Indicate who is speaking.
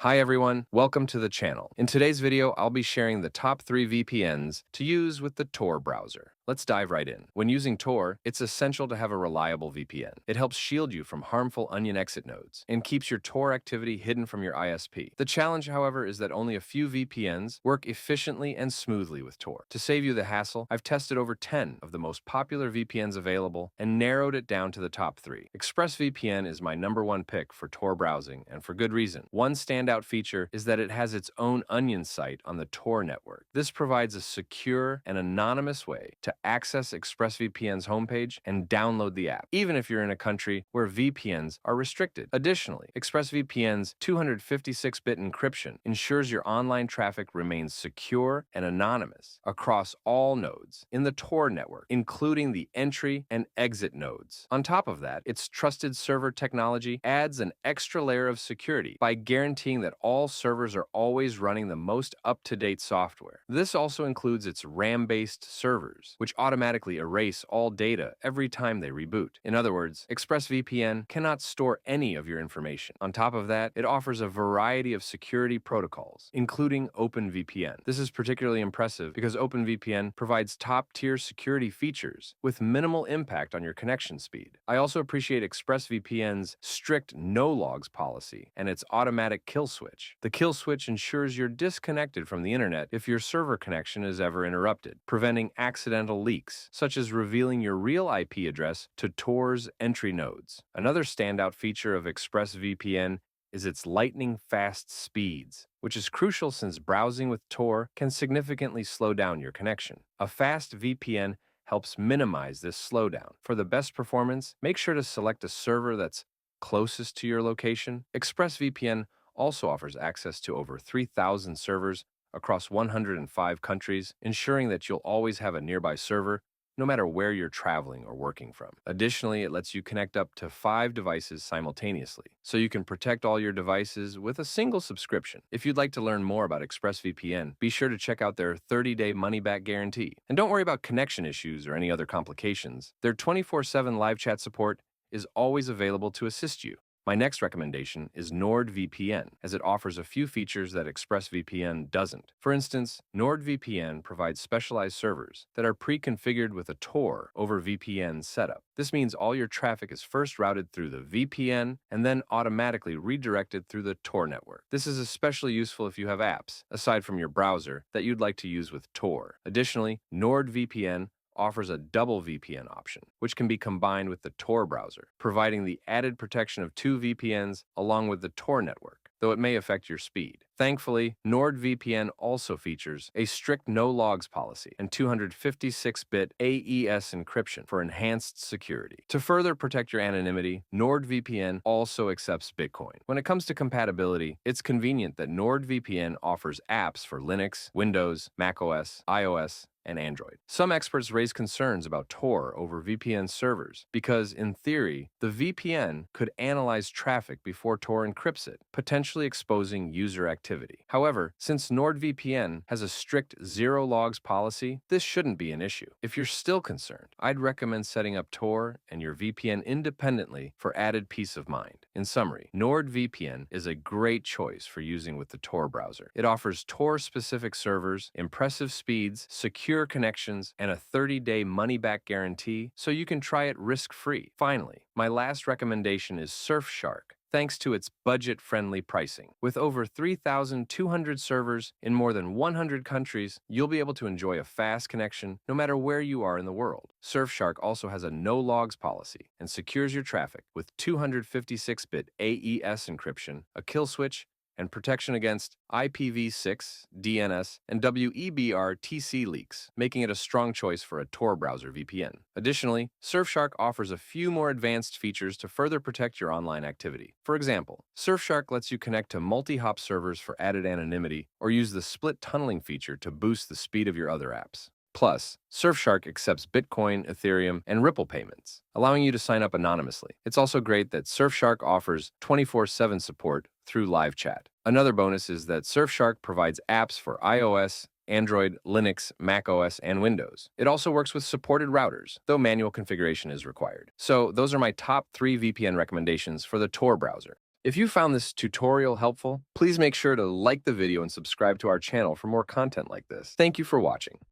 Speaker 1: Hi everyone, welcome to the channel. In today's video, I'll be sharing the top 3 VPNs to use with the Tor browser. Let's dive right in. When using Tor, it's essential to have a reliable VPN. It helps shield you from harmful onion exit nodes and keeps your Tor activity hidden from your ISP. The challenge, however, is that only a few VPNs work efficiently and smoothly with Tor. To save you the hassle, I've tested over 10 of the most popular VPNs available and narrowed it down to the top 3. ExpressVPN is my #1 pick for Tor browsing, and for good reason. One standout feature is that it has its own onion site on the Tor network. This provides a secure and anonymous way to access ExpressVPN's homepage and download the app, even if you're in a country where VPNs are restricted. Additionally, ExpressVPN's 256-bit encryption ensures your online traffic remains secure and anonymous across all nodes in the Tor network, including the entry and exit nodes. On top of that, its trusted server technology adds an extra layer of security by guaranteeing that all servers are always running the most up-to-date software. This also includes its RAM-based servers, which automatically erase all data every time they reboot. In other words, ExpressVPN cannot store any of your information. On top of that, it offers a variety of security protocols, including OpenVPN. This is particularly impressive because OpenVPN provides top-tier security features with minimal impact on your connection speed. I also appreciate ExpressVPN's strict no-logs policy and its automatic kill switch. The kill switch ensures you're disconnected from the internet if your server connection is ever interrupted, preventing accidental leaks, such as revealing your real IP address to Tor's entry nodes. Another standout feature of ExpressVPN is its lightning-fast speeds, which is crucial since browsing with Tor can significantly slow down your connection. A fast VPN helps minimize this slowdown. For the best performance, make sure to select a server that's closest to your location. ExpressVPN also offers access to over 3,000 servers across 105 countries, ensuring that you'll always have a nearby server no matter where you're traveling or working from. Additionally, it lets you connect up to 5 devices simultaneously, so you can protect all your devices with a single subscription. If you'd like to learn more about ExpressVPN, be sure to check out their 30-day money-back guarantee. And don't worry about connection issues or any other complications. Their 24/7 live chat support is always available to assist you. My next recommendation is NordVPN, as it offers a few features that ExpressVPN doesn't. For instance, NordVPN provides specialized servers that are pre-configured with a Tor over VPN setup. This means all your traffic is first routed through the VPN and then automatically redirected through the Tor network. This is especially useful if you have apps, aside from your browser, that you'd like to use with Tor. Additionally, NordVPN offers a double VPN option, which can be combined with the Tor browser, providing the added protection of 2 VPNs along with the Tor network, though it may affect your speed. Thankfully, NordVPN also features a strict no-logs policy and 256-bit AES encryption for enhanced security. To further protect your anonymity, NordVPN also accepts Bitcoin. When it comes to compatibility, it's convenient that NordVPN offers apps for Linux, Windows, macOS, iOS, and Android. Some experts raise concerns about Tor over VPN servers because, in theory, the VPN could analyze traffic before Tor encrypts it, potentially exposing user activity. However, since NordVPN has a strict zero-logs policy, this shouldn't be an issue. If you're still concerned, I'd recommend setting up Tor and your VPN independently for added peace of mind. In summary, NordVPN is a great choice for using with the Tor browser. It offers Tor-specific servers, impressive speeds, secure connections, and a 30-day money-back guarantee, so you can try it risk-free. Finally, my last recommendation is Surfshark, thanks to its budget-friendly pricing. With over 3,200 servers in more than 100 countries, you'll be able to enjoy a fast connection no matter where you are in the world. Surfshark also has a no-logs policy and secures your traffic with 256-bit AES encryption, a kill switch, and protection against IPv6, DNS, and WEBR-TC leaks, making it a strong choice for a Tor browser VPN. Additionally, Surfshark offers a few more advanced features to further protect your online activity. For example, Surfshark lets you connect to multi-hop servers for added anonymity or use the split tunneling feature to boost the speed of your other apps. Plus, Surfshark accepts Bitcoin, Ethereum, and Ripple payments, allowing you to sign up anonymously. It's also great that Surfshark offers 24/7 support through live chat. Another bonus is that Surfshark provides apps for iOS, Android, Linux, macOS, and Windows. It also works with supported routers, though manual configuration is required. So those are my top 3 VPN recommendations for the Tor browser. If you found this tutorial helpful, please make sure to like the video and subscribe to our channel for more content like this. Thank you for watching.